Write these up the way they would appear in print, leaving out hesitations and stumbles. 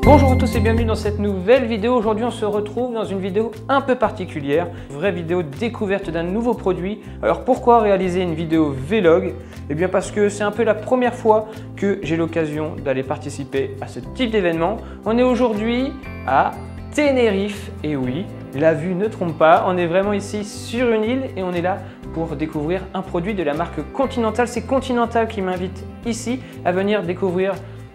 Bonjour à tous et bienvenue dans cette nouvelle vidéo. Aujourd'hui on se retrouve dans une vidéo un peu particulière, une vraie vidéo découverte d'un nouveau produit. Alors pourquoi réaliser une vidéo vlog? Eh bien parce que c'est un peu la première fois que j'ai l'occasion d'aller participer à ce type d'événement. On est aujourd'hui à Tenerife et oui, la vue ne trompe pas, on est vraiment ici sur une île et on est là pour découvrir un produit de la marque Continental. C'est Continental qui m'invite ici à venir découvrir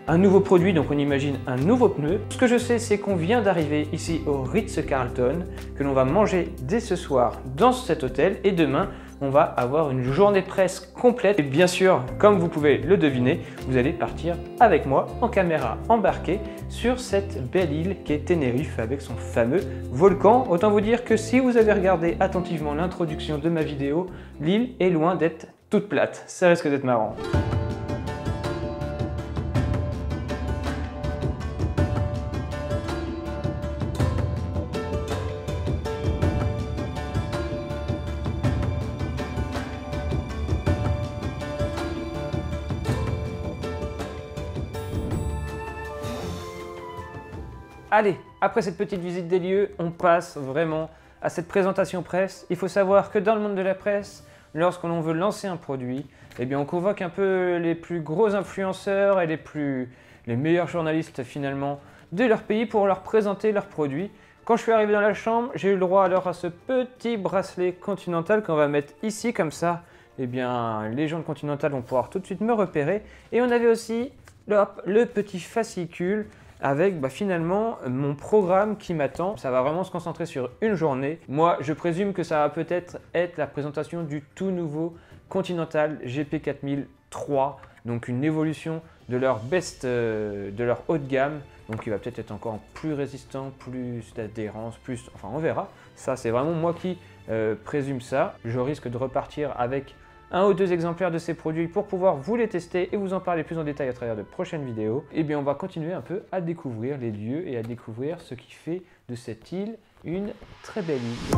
un nouveau produit, donc on imagine un nouveau pneu. Ce que je sais, c'est qu'on vient d'arriver ici au Ritz-Carlton, que l'on va manger dès ce soir dans cet hôtel et demain, on va avoir une journée de presse complète. Et bien sûr, comme vous pouvez le deviner, vous allez partir avec moi en caméra embarquée sur cette belle île qu'est Tenerife avec son fameux volcan. Autant vous dire que si vous avez regardé attentivement l'introduction de ma vidéo, l'île est loin d'être toute plate. Ça risque d'être marrant. Allez, après cette petite visite des lieux, on passe vraiment à cette présentation presse. Il faut savoir que dans le monde de la presse, lorsque l'on veut lancer un produit, eh bien on convoque un peu les plus gros influenceurs et les meilleurs journalistes finalement de leur pays pour leur présenter leurs produits. Quand je suis arrivé dans la chambre, j'ai eu le droit alors à ce petit bracelet Continental qu'on va mettre ici comme ça. Eh bien, les gens de Continental vont pouvoir tout de suite me repérer. Et on avait aussi le petit fascicule avec finalement mon programme qui m'attend. Ça va vraiment se concentrer sur une journée. Moi, je présume que ça va peut-être être la présentation du tout nouveau Continental GP4003, donc une évolution de leur de leur haut de gamme. Donc il va peut-être être encore plus résistant, plus d'adhérence, enfin on verra. Ça, c'est vraiment moi qui présume ça. Je risque de repartir avec un ou deux exemplaires de ces produits pour pouvoir vous les tester et vous en parler plus en détail à travers de prochaines vidéos. Et bien on va continuer un peu à découvrir les lieux et à découvrir ce qui fait de cette île une très belle île.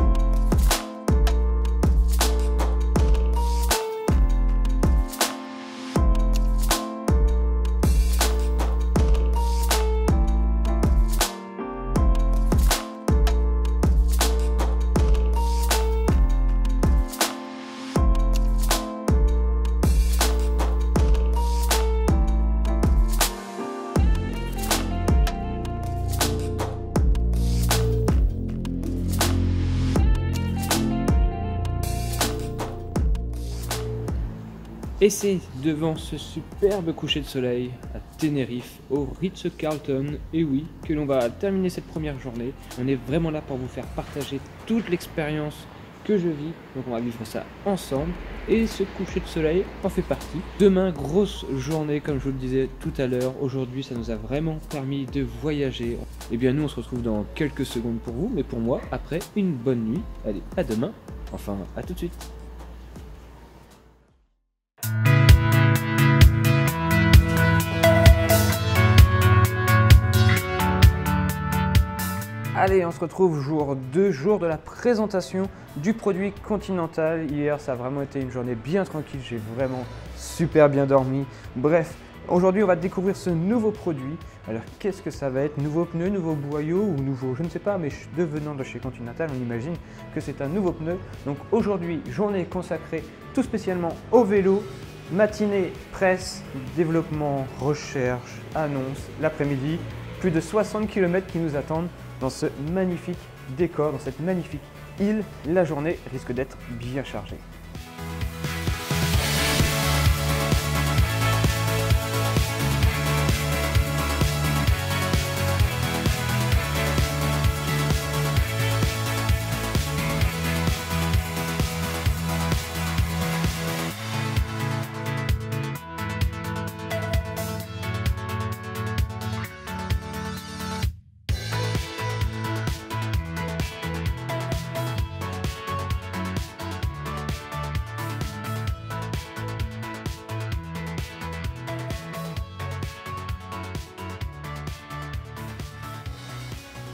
Et c'est devant ce superbe coucher de soleil à Tenerife, au Ritz-Carlton, et oui, que l'on va terminer cette première journée. On est vraiment là pour vous faire partager toute l'expérience que je vis, donc on va vivre ça ensemble. Et ce coucher de soleil en fait partie. Demain, grosse journée, comme je vous le disais tout à l'heure. Aujourd'hui, ça nous a vraiment permis de voyager. Et bien nous, on se retrouve dans quelques secondes pour vous, mais pour moi, après une bonne nuit. Allez, à demain, enfin à tout de suite. Allez, on se retrouve jour 2, jour de la présentation du produit Continental. Hier, ça a vraiment été une journée bien tranquille, j'ai vraiment super bien dormi. Bref, aujourd'hui, on va découvrir ce nouveau produit. Alors, qu'est-ce que ça va être? Nouveau pneu, nouveau boyau ou nouveau, je ne sais pas, mais devenant de chez Continental, on imagine que c'est un nouveau pneu. Donc aujourd'hui, journée consacrée tout spécialement au vélo. Matinée, presse, développement, recherche, annonce, l'après-midi. Plus de 60 km qui nous attendent dans ce magnifique décor, dans cette magnifique île. La journée risque d'être bien chargée.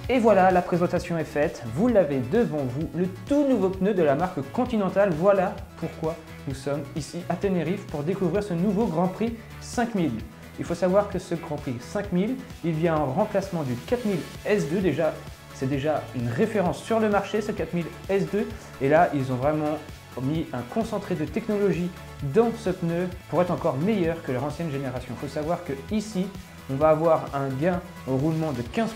Et voilà, la présentation est faite, vous l'avez devant vous, le tout nouveau pneu de la marque Continental. Voilà pourquoi nous sommes ici à Tenerife pour découvrir ce nouveau Grand Prix 5000. Il faut savoir que ce Grand Prix 5000, il vient en remplacement du 4000 S2 déjà. C'est déjà une référence sur le marché, ce 4000 S2. Et là, ils ont vraiment mis un concentré de technologie dans ce pneu pour être encore meilleur que leur ancienne génération. Il faut savoir que ici, on va avoir un gain au roulement de 15%,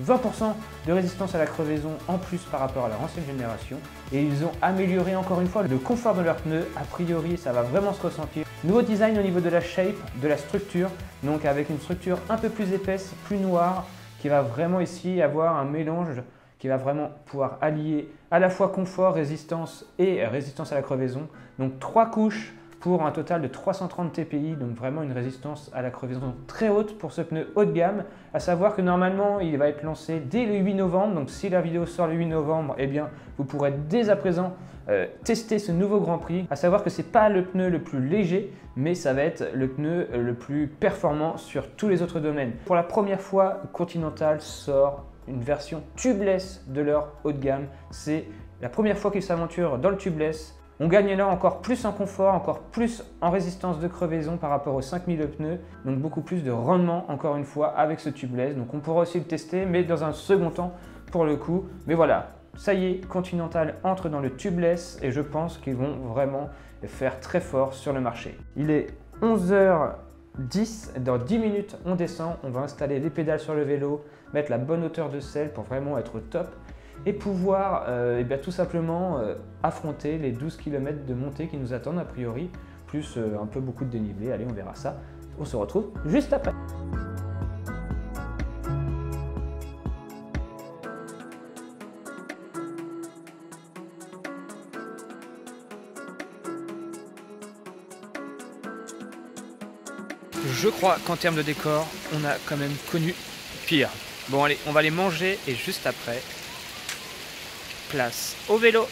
20% de résistance à la crevaison en plus par rapport à leur ancienne génération. Et ils ont amélioré encore une fois le confort de leurs pneus. A priori, ça va vraiment se ressentir. Nouveau design au niveau de la shape, de la structure, donc avec une structure un peu plus épaisse, plus noire, qui va vraiment ici avoir un mélange qui va vraiment pouvoir allier à la fois confort, résistance et résistance à la crevaison. Donc 3 couches pour un total de 330 TPI, donc vraiment une résistance à la crevaison très haute pour ce pneu haut de gamme. À savoir que normalement, il va être lancé dès le 8 novembre. Donc si la vidéo sort le 8 novembre, eh bien, vous pourrez dès à présent tester ce nouveau Grand Prix. À savoir que ce n'est pas le pneu le plus léger, mais ça va être le pneu le plus performant sur tous les autres domaines. Pour la première fois, Continental sort une version tubeless de leur haut de gamme. C'est la première fois qu'ils s'aventurent dans le tubeless. On gagne là encore plus en confort, encore plus en résistance de crevaison par rapport aux 5000 pneus, donc beaucoup plus de rendement encore une fois avec ce tubeless. Donc on pourra aussi le tester, mais dans un second temps pour le coup. Mais voilà, ça y est, Continental entre dans le tubeless et je pense qu'ils vont vraiment faire très fort sur le marché. Il est 11h10, dans 10 minutes on descend, on va installer les pédales sur le vélo, mettre la bonne hauteur de selle pour vraiment être au top et pouvoir tout simplement affronter les 12 km de montée qui nous attendent a priori, plus un peu beaucoup de dénivelé. Allez, on verra ça. On se retrouve juste après. Je crois qu'en termes de décor, on a quand même connu pire. Bon allez, on va les manger et juste après, place au vélo.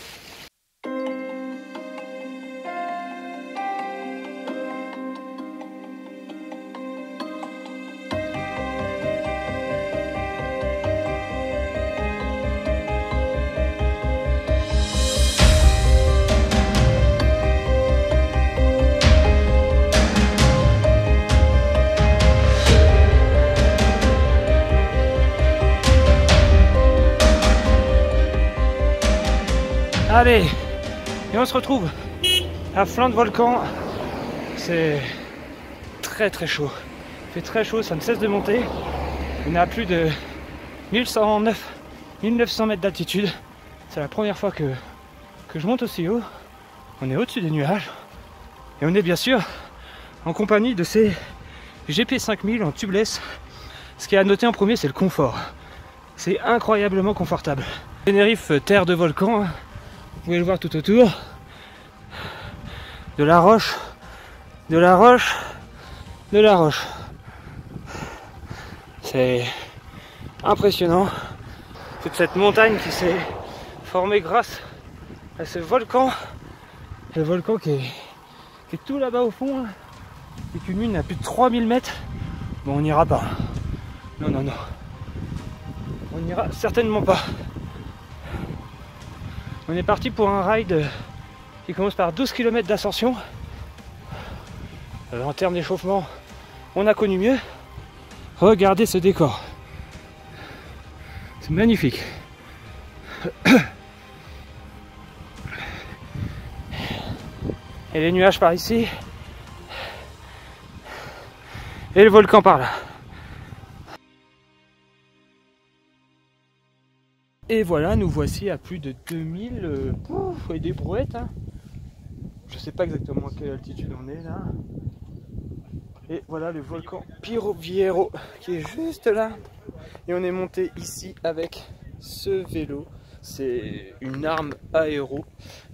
Allez, et on se retrouve à flanc de volcan. C'est très très chaud. Il fait très chaud, ça ne cesse de monter. On est à plus de 1900 mètres d'altitude. C'est la première fois que je monte aussi haut. On est au-dessus des nuages. Et on est bien sûr en compagnie de ces GP5000 en tubeless. Ce qui est à noter en premier, c'est le confort. C'est incroyablement confortable. Tenerife, terre de volcan. Vous pouvez le voir tout autour. De la roche, de la roche, de la roche. C'est impressionnant. Toute cette montagne qui s'est formée grâce à ce volcan. Le volcan qui est tout là-bas au fond, qui culmine à plus de 3000 mètres. Bon, on n'ira pas. Non, non, non. On n'ira certainement pas. On est parti pour un ride qui commence par 12 km d'ascension. En termes d'échauffement, on a connu mieux. Regardez ce décor. C'est magnifique. Et les nuages par ici. Et le volcan par là. Et voilà, nous voici à plus de 2000 et des brouettes. Hein. Je sais pas exactement à quelle altitude on est là. Et voilà le volcan Piro Vieiro qui est juste là. Et on est monté ici avec ce vélo. C'est une arme aéro,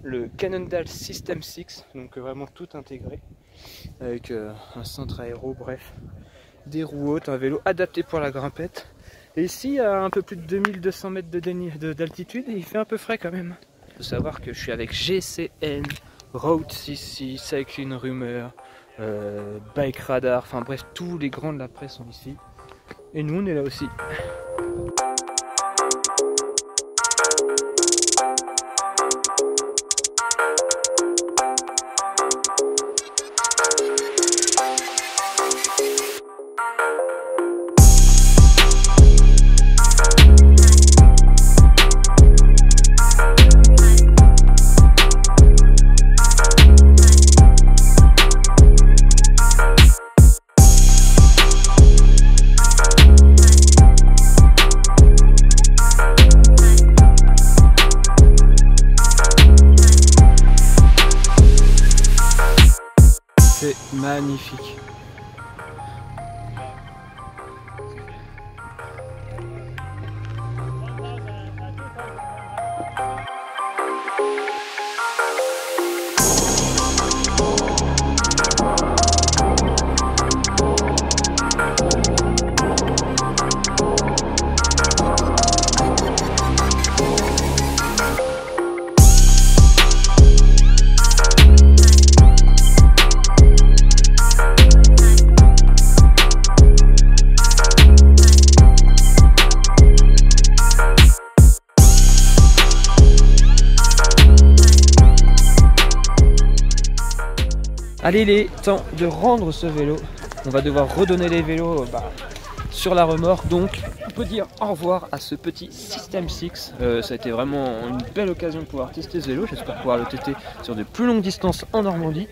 le Cannondale System 6, donc vraiment tout intégré. Avec un centre aéro, bref, des roues hautes, un vélo adapté pour la grimpette. Et ici, à un peu plus de 2200 mètres d'altitude, il fait un peu frais quand même. Il faut savoir que je suis avec GCN, Road CC, Cycling Rumor, Bike Radar, enfin bref, tous les grands de la presse sont ici. Et nous, on est là aussi. magnifique. Allez, il est temps de rendre ce vélo. On va devoir redonner les vélos sur la remorque. Donc, on peut dire au revoir à ce petit System 6. Ça a été vraiment une belle occasion de pouvoir tester ce vélo. J'espère pouvoir le tester sur de plus longues distances en Normandie.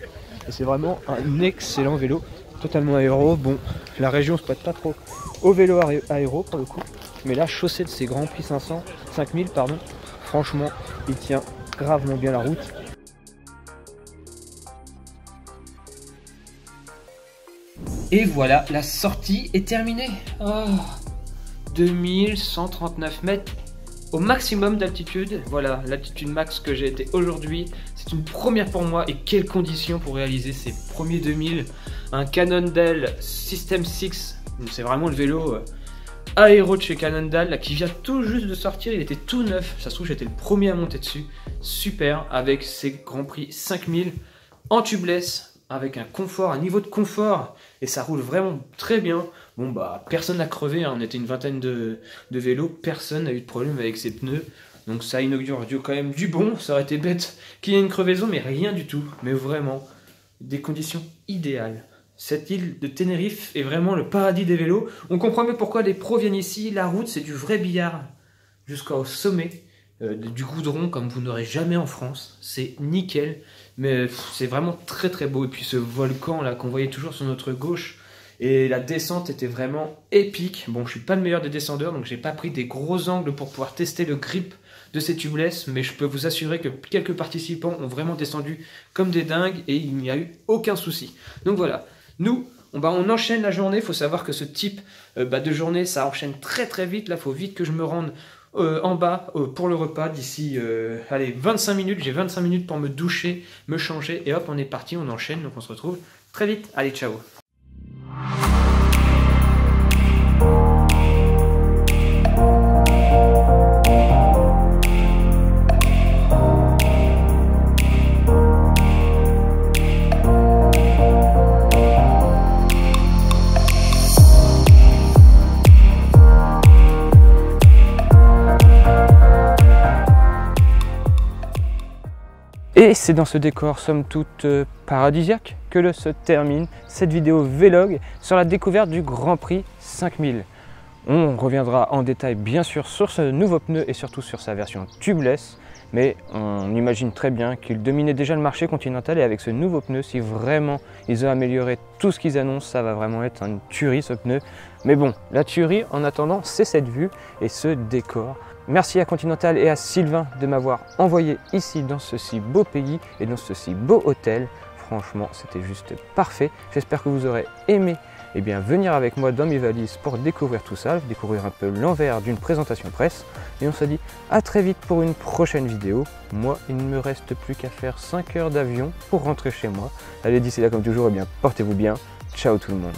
Et c'est vraiment un excellent vélo, totalement aéro. Bon, la région se prête pas trop au vélo aéro pour le coup. Mais là, chaussé de ces Grand Prix 5000, pardon, franchement, il tient gravement bien la route. Et voilà, la sortie est terminée. Oh, 2139 mètres au maximum d'altitude. Voilà, l'altitude max que j'ai été aujourd'hui. C'est une première pour moi. Et quelles conditions pour réaliser ces premiers 2000. Un Cannondale System 6. C'est vraiment le vélo aéro de chez Cannondale là, qui vient tout juste de sortir. Il était tout neuf. Ça se trouve, j'étais le premier à monter dessus. Super, avec ses Grand Prix 5000 en tubeless. Avec un confort, un niveau de confort, et ça roule vraiment très bien. Bon bah personne n'a crevé, hein. On était une vingtaine de vélos, personne n'a eu de problème avec ses pneus, donc ça inaugure quand même du bon. Ça aurait été bête qu'il y ait une crevaison, mais rien du tout, mais vraiment des conditions idéales. Cette île de Tenerife est vraiment le paradis des vélos. On comprend mieux pourquoi les pros viennent ici. La route c'est du vrai billard jusqu'au sommet. Du goudron comme vous n'aurez jamais en France, c'est nickel, mais c'est vraiment très très beau. Et puis ce volcan là qu'on voyait toujours sur notre gauche, et la descente était vraiment épique. Bon, je suis pas le meilleur des descendeurs, donc j'ai pas pris des gros angles pour pouvoir tester le grip de ces tubeless, mais je peux vous assurer que quelques participants ont vraiment descendu comme des dingues et il n'y a eu aucun souci. Donc voilà, nous on enchaîne la journée. Il faut savoir que ce type de journée ça enchaîne très très vite. Là il faut vite que je me rende en bas pour le repas d'ici allez 25 minutes. J'ai 25 minutes pour me doucher, me changer et hop on est parti, on enchaîne. Donc on se retrouve très vite. Allez, ciao. Et c'est dans ce décor somme toute paradisiaque que se termine cette vidéo vlog sur la découverte du Grand Prix 5000. On reviendra en détail bien sûr sur ce nouveau pneu et surtout sur sa version tubeless, mais on imagine très bien qu'ils dominaient déjà le marché continental, et avec ce nouveau pneu, si vraiment ils ont amélioré tout ce qu'ils annoncent, ça va vraiment être une tuerie ce pneu. Mais bon, la tuerie en attendant, c'est cette vue et ce décor. Merci à Continental et à Sylvain de m'avoir envoyé ici dans ce si beau pays et dans ce si beau hôtel. Franchement, c'était juste parfait. J'espère que vous aurez aimé venir avec moi dans mes valises pour découvrir tout ça, découvrir un peu l'envers d'une présentation presse. Et on se dit à très vite pour une prochaine vidéo. Moi, il ne me reste plus qu'à faire 5 heures d'avion pour rentrer chez moi. Allez, d'ici là, comme toujours, portez-vous bien. Ciao tout le monde.